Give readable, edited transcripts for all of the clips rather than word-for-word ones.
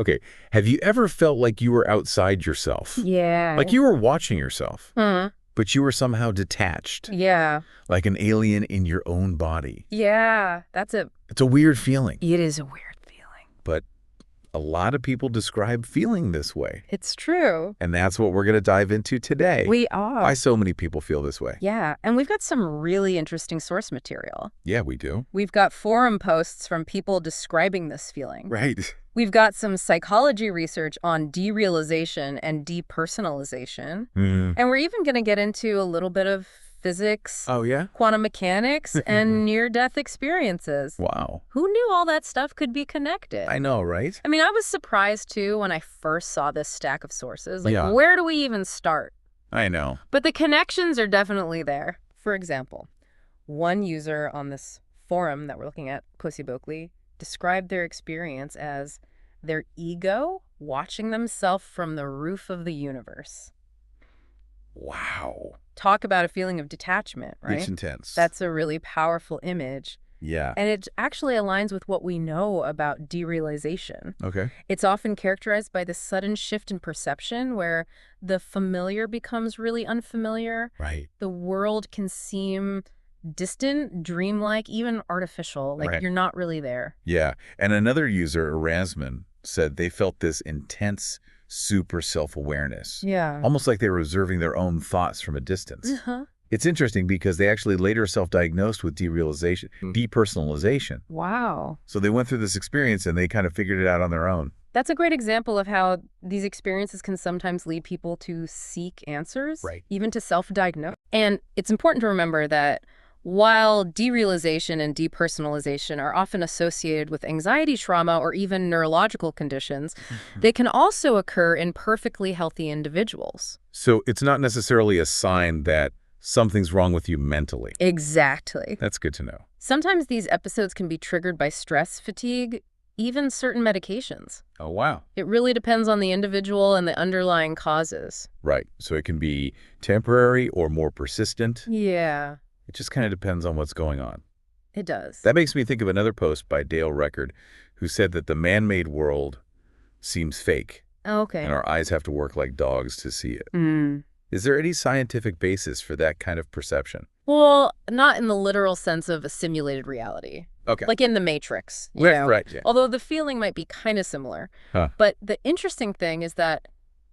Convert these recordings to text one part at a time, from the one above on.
Okay, have you ever felt like you were outside yourself? Yeah. Like you were watching yourself, Huh. but you were somehow detached, Yeah. like an alien in your own body. Yeah. It's a weird feeling, It is a weird feeling. but a lot of people describe feeling this way. It's true. And that's what we're going to dive into today. We are. Why so many people feel this way. Yeah. And we've got some really interesting source material. Yeah, we do. We've got forum posts from people describing this feeling. Right. We've got some psychology research on derealization and depersonalization. Mm. And we're even going to get into a little bit of physics, Oh, yeah? quantum mechanics, and near-death experiences. Wow. Who knew all that stuff could be connected? I know, right? I mean, I was surprised, too, when I first saw this stack of sources. Like, Yeah. where do we even start? I know. But the connections are definitely there. For example, one user on this forum that we're looking at, Pussy Boakley, described their experience as their ego watching themselves from the roof of the universe. Wow. Talk about a feeling of detachment, right? It's intense. That's a really powerful image. Yeah. And it actually aligns with what we know about derealization. Okay. It's often characterized by this sudden shift in perception where the familiar becomes really unfamiliar. Right. The world can seem distant, dreamlike, even artificial, like Right. you're not really there. Yeah. And another user, Erasmus, said they felt this intense super self-awareness. Yeah. Almost like they were observing their own thoughts from a distance. Uh-huh. It's interesting because they actually later self-diagnosed with derealization, depersonalization. Wow. So they went through this experience and they kind of figured it out on their own. That's a great example of how these experiences can sometimes lead people to seek answers, Right. even to self-diagnose. And it's important to remember that while derealization and depersonalization are often associated with anxiety trauma or even neurological conditions, they can also occur in perfectly healthy individuals. So it's not necessarily a sign that something's wrong with you mentally. Exactly. That's good to know. Sometimes these episodes can be triggered by stress, fatigue, even certain medications. Oh, wow. It really depends on the individual and the underlying causes. Right. So it can be temporary or more persistent. Yeah, It just kind of depends on what's going on. it does. That makes me think of another post by Dale Record, who said that the man-made world seems fake, Okay. and our eyes have to work like dogs to see it. Mm. Is there any scientific basis for that kind of perception? Well, not in the literal sense of a simulated reality, Okay. like in The Matrix, you Right, know? right, yeah. Although the feeling might be kind of similar. Huh. But the interesting thing is that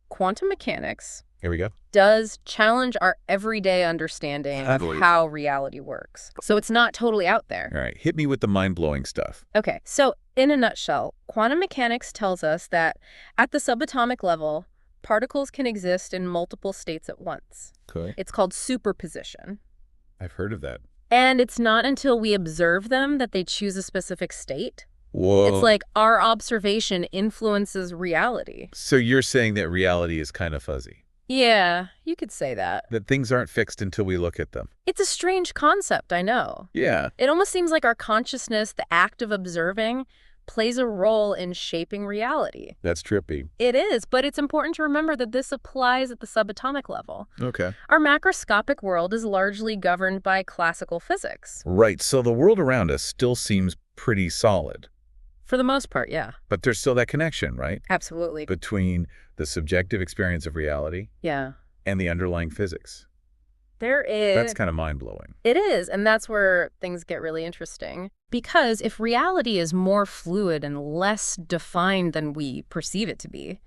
quantum mechanics Here we go. does challenge our everyday understanding of how reality works. So it's not totally out there. All right. Hit me with the mind-blowing stuff. Okay, so in a nutshell, quantum mechanics tells us that at the subatomic level, particles can exist in multiple states at once. Okay. It's called superposition. I've heard of that. And it's not until we observe them that they choose a specific state. Whoa. It's like our observation influences reality. So you're saying that reality is kind of fuzzy? Yeah, you could say that. That things aren't fixed until we look at them? It's a strange concept, I know. Yeah. It almost seems like our consciousness, the act of observing, plays a role in shaping reality. That's trippy. It is, but it's important to remember that this applies at the subatomic level. Okay. Our macroscopic world is largely governed by classical physics. Right. So the world around us still seems pretty solid. For the most part, yeah. But there's still that connection, right? Absolutely. Between the subjective experience of reality Yeah. and the underlying physics. There is. That's kind of mind-blowing. It is, and that's where things get really interesting. Because if reality is more fluid and less defined than we perceive it to be,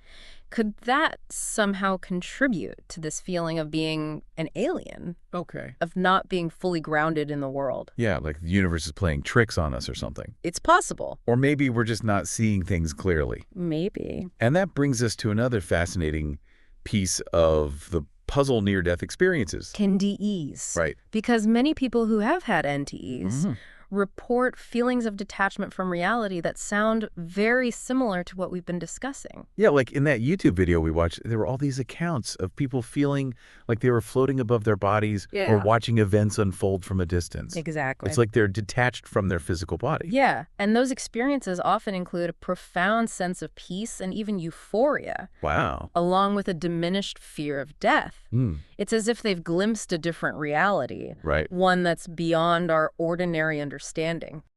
could that somehow contribute to this feeling of being an alien, Okay. of not being fully grounded in the world? Yeah, like the universe is playing tricks on us or something. It's possible. Or maybe we're just not seeing things clearly. Maybe. And that brings us to another fascinating piece of the puzzle near-death experiences. NDEs. Right. Because many people who have had NDEs report feelings of detachment from reality that sound very similar to what we've been discussing. Yeah, like in that YouTube video we watched, there were all these accounts of people feeling like they were floating above their bodies or watching events unfold from a distance. Exactly. It's like they're detached from their physical body. Yeah, and those experiences often include a profound sense of peace and even euphoria, Wow. along with a diminished fear of death. Hmm. It's as if they've glimpsed a different reality, Right. one that's beyond our ordinary understanding.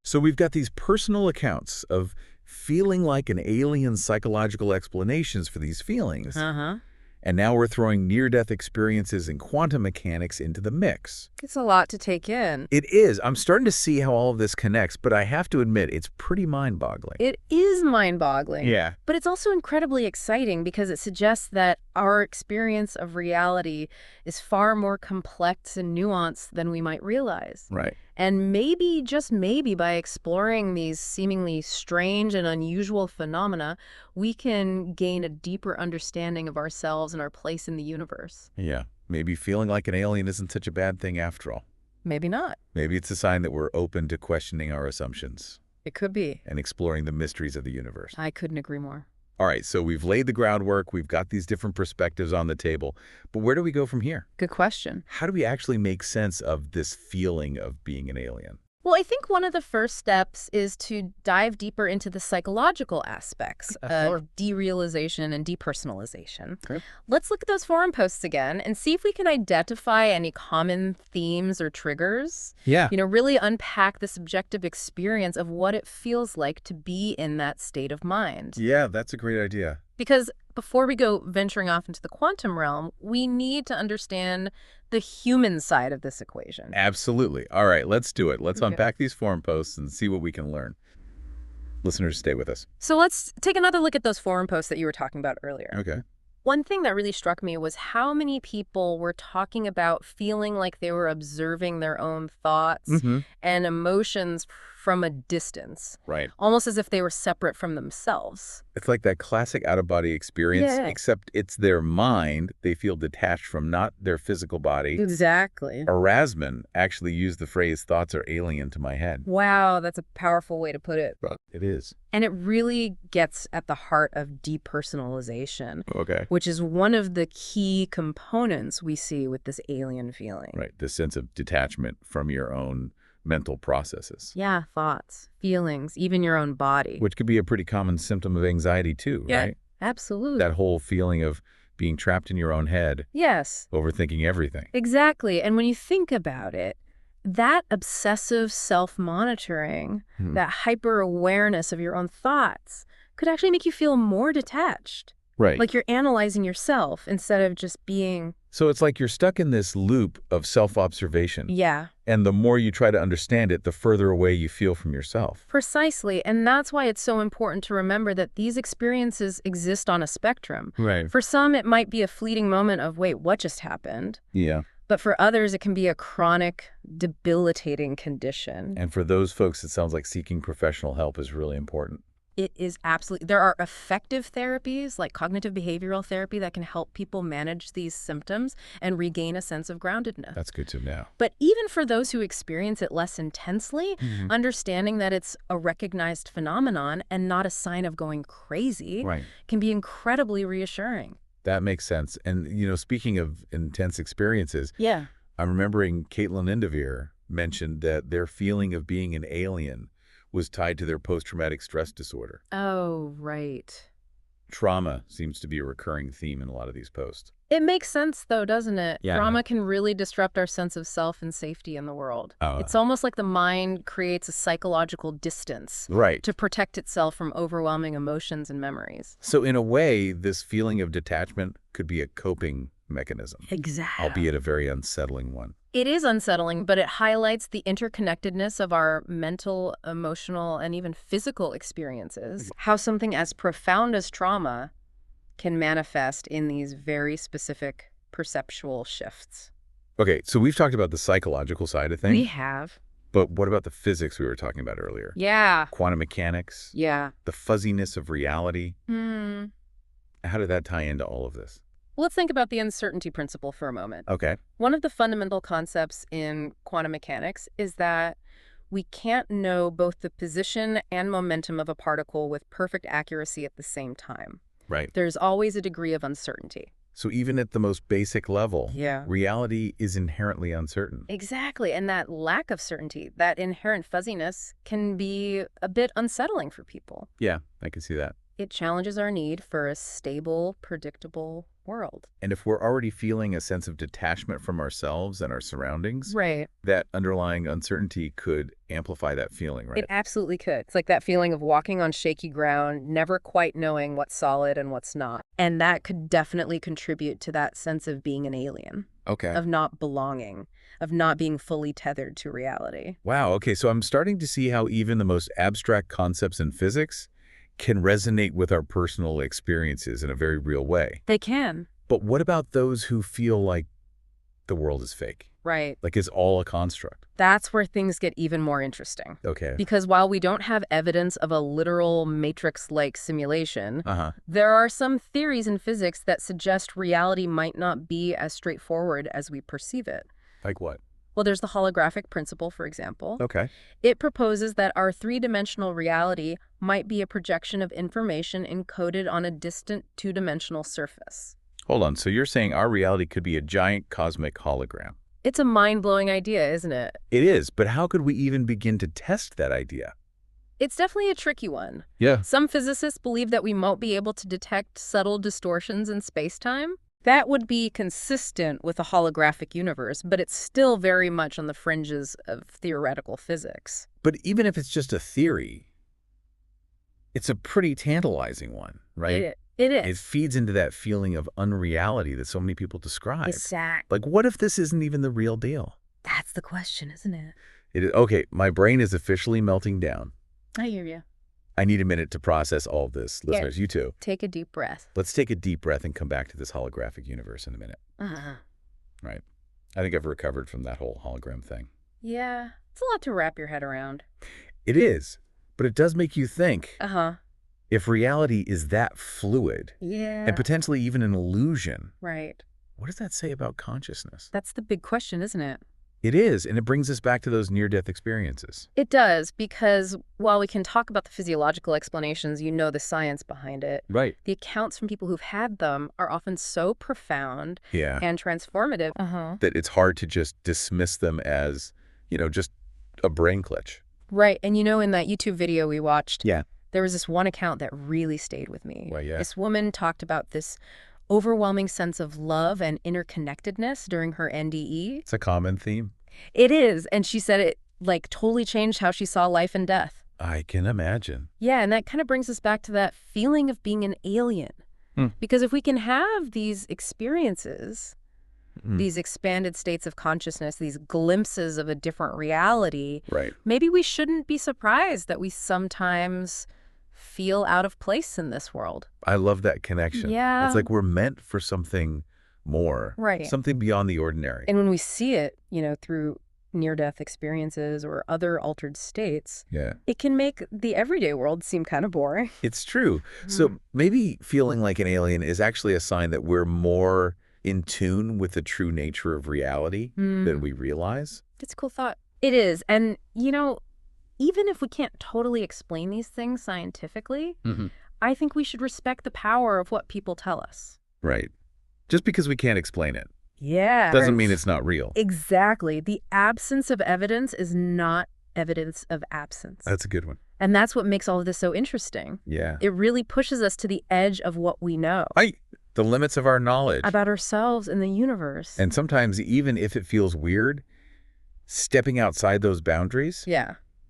So we've got these personal accounts of feeling like an alien's psychological explanations for these feelings. Uh-huh. And now we're throwing near-death experiences and quantum mechanics into the mix. It's a lot to take in. It is. I'm starting to see how all of this connects, but I have to admit, it's pretty mind-boggling. It is mind-boggling. Yeah. But it's also incredibly exciting because it suggests that our experience of reality is far more complex and nuanced than we might realize. Right. And maybe, just maybe, by exploring these seemingly strange and unusual phenomena, we can gain a deeper understanding of ourselves and our place in the universe. Yeah. Maybe feeling like an alien isn't such a bad thing after all. Maybe not. Maybe it's a sign that we're open to questioning our assumptions It could be. and exploring the mysteries of the universe. I couldn't agree more. All right, so we've laid the groundwork, we've got these different perspectives on the table, but where do we go from here? Good question. How do we actually make sense of this feeling of being an alien? Well, I think one of the first steps is to dive deeper into the psychological aspects of derealization and depersonalization. Okay. Let's look at those forum posts again and see if we can identify any common themes or triggers. Yeah. Really unpack the subjective experience of what it feels like to be in that state of mind. Yeah, that's a great idea. Because before we go venturing off into the quantum realm, we need to understand the human side of this equation. Absolutely. All right, let's do it. Let's Okay. unpack these forum posts and see what we can learn. Listeners, stay with us. So let's take another look at those forum posts that you were talking about earlier. Okay. One thing that really struck me was how many people were talking about feeling like they were observing their own thoughts and emotions from a distance, Right. almost as if they were separate from themselves. It's like that classic out-of-body experience, Yeah. except it's their mind. They feel detached from not their physical body. Exactly. Erasmus actually used the phrase, thoughts are alien to my head. Wow, that's a powerful way to put it. It is. And it really gets at the heart of depersonalization, Okay. which is one of the key components we see with this alien feeling. Right. The sense of detachment from your own mental processes. Yeah, thoughts, feelings, even your own body. Which could be a pretty common symptom of anxiety too, right? Absolutely. That whole feeling of being trapped in your own head, Yes, overthinking everything. exactly. And when you think about it, that obsessive self-monitoring, that hyper-awareness of your own thoughts could actually make you feel more detached. Right. Like you're analyzing yourself instead of just being... So it's like you're stuck in this loop of self-observation. Yeah. And the more you try to understand it, the further away you feel from yourself. Precisely. And that's why it's so important to remember that these experiences exist on a spectrum. Right. For some, it might be a fleeting moment of, wait, what just happened? Yeah. But for others, it can be a chronic, debilitating condition. And for those folks, it sounds like seeking professional help is really important. It is absolutely... There are effective therapies like cognitive behavioral therapy that can help people manage these symptoms and regain a sense of groundedness. That's good to know. But even for those who experience it less intensely, understanding that it's a recognized phenomenon and not a sign of going crazy Right. can be incredibly reassuring. That makes sense. And, speaking of intense experiences, Yeah. I'm remembering Caitlin Indevere mentioned that their feeling of being an alien was tied to their post-traumatic stress disorder. Oh, right. Trauma seems to be a recurring theme in a lot of these posts. It makes sense, though, doesn't it? Yeah. Trauma can really disrupt our sense of self and safety in the world. Oh. It's almost like the mind creates a psychological distance Right. to protect itself from overwhelming emotions and memories. So in a way, this feeling of detachment could be a coping mechanism, Exactly. albeit a very unsettling one. It is unsettling, but it highlights the interconnectedness of our mental, emotional, and even physical experiences. How something as profound as trauma can manifest in these very specific perceptual shifts. Okay, so we've talked about the psychological side of things, We have. but what about the physics we were talking about earlier? Yeah. Quantum mechanics, Yeah. the fuzziness of reality. Hmm. How did that tie into all of this? Let's think about the uncertainty principle for a moment. Okay. One of the fundamental concepts in quantum mechanics is that we can't know both the position and momentum of a particle with perfect accuracy at the same time. Right. There's always a degree of uncertainty. So even at the most basic level, Yeah. reality is inherently uncertain. Exactly. And that lack of certainty, that inherent fuzziness, can be a bit unsettling for people. Yeah, I can see that. It challenges our need for a stable, predictable world. And if we're already feeling a sense of detachment from ourselves and our surroundings, Right. that underlying uncertainty could amplify that feeling, right? It absolutely could. It's like that feeling of walking on shaky ground, never quite knowing what's solid and what's not. And that could definitely contribute to that sense of being an alien. Okay. Of not belonging, of not being fully tethered to reality. Wow. Okay. So I'm starting to see how even the most abstract concepts in physics can resonate with our personal experiences in a very real way. They can. But what about those who feel like the world is fake? Right. Like it's all a construct? That's where things get even more interesting. Okay. Because while we don't have evidence of a literal matrix-like simulation, there are some theories in physics that suggest reality might not be as straightforward as we perceive it. Like what? Well, there's the holographic principle, for example. Okay. It proposes that our three-dimensional reality might be a projection of information encoded on a distant two-dimensional surface. Hold on. So you're saying our reality could be a giant cosmic hologram? It's a mind-blowing idea, isn't it? It is, but how could we even begin to test that idea? It's definitely a tricky one. Yeah. Some physicists believe that we might be able to detect subtle distortions in space-time. That would be consistent with a holographic universe, but it's still very much on the fringes of theoretical physics. But even if it's just a theory, it's a pretty tantalizing one, right? It is. It feeds into that feeling of unreality that so many people describe. Exactly. Like, what if this isn't even the real deal? That's the question, isn't it? It is. Okay, my brain is officially melting down. I hear you. I need a minute to process all of this. Listeners, you too. Take a deep breath. Let's take a deep breath and come back to this holographic universe in a minute. Right. I think I've recovered from that whole hologram thing. Yeah, it's a lot to wrap your head around. It is, but it does make you think. If reality is that fluid, and potentially even an illusion, right? What does that say about consciousness? That's the big question, isn't it? It is, and it brings us back to those near-death experiences. It does, because while we can talk about the physiological explanations, the science behind it. Right. The accounts from people who've had them are often so profound and transformative that it's hard to just dismiss them as, just a brain glitch. Right, and in that YouTube video we watched, Yeah. there was this one account that really stayed with me. Well, yeah. This woman talked about this overwhelming sense of love and interconnectedness during her NDE. It's a common theme. It is, and she said it totally changed how she saw life and death. I can imagine. Yeah, and that kind of brings us back to that feeling of being an alien. Because if we can have these experiences, these expanded states of consciousness, these glimpses of a different reality, right, maybe we shouldn't be surprised that we sometimes feel out of place in this world. I love that connection. Yeah. It's like we're meant for something more. Right. Something beyond the ordinary. And when we see it, through near-death experiences or other altered states, it can make the everyday world seem kind of boring. It's true. So maybe feeling like an alien is actually a sign that we're more in tune with the true nature of reality than we realize. It's a cool thought. It is. And, even if we can't totally explain these things scientifically, I think we should respect the power of what people tell us. Right. Just because we can't explain it. Yeah. Doesn't mean it's not real. Exactly. The absence of evidence is not evidence of absence. That's a good one. And that's what makes all of this so interesting. Yeah. It really pushes us to the edge of what we know. The limits of our knowledge. About ourselves and the universe. And sometimes, even if it feels weird, stepping outside those boundaries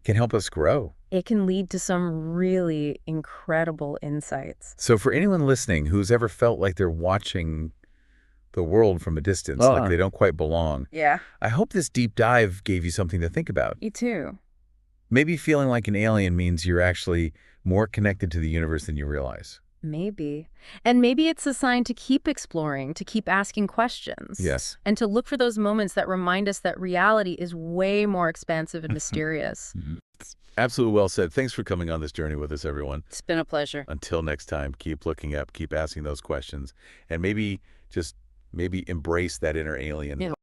can help us grow. It can lead to some really incredible insights. So for anyone listening who's ever felt like they're watching the world from a distance, like they don't quite belong, I hope this deep dive gave you something to think about. Me too. Maybe feeling like an alien means you're actually more connected to the universe than you realize. Maybe. And maybe it's a sign to keep exploring, to keep asking questions. Yes. And to look for those moments that remind us that reality is way more expansive and mysterious. Absolutely well said. Thanks for coming on this journey with us, everyone. It's been a pleasure. Until next time, keep looking up, keep asking those questions, and maybe embrace that inner alien.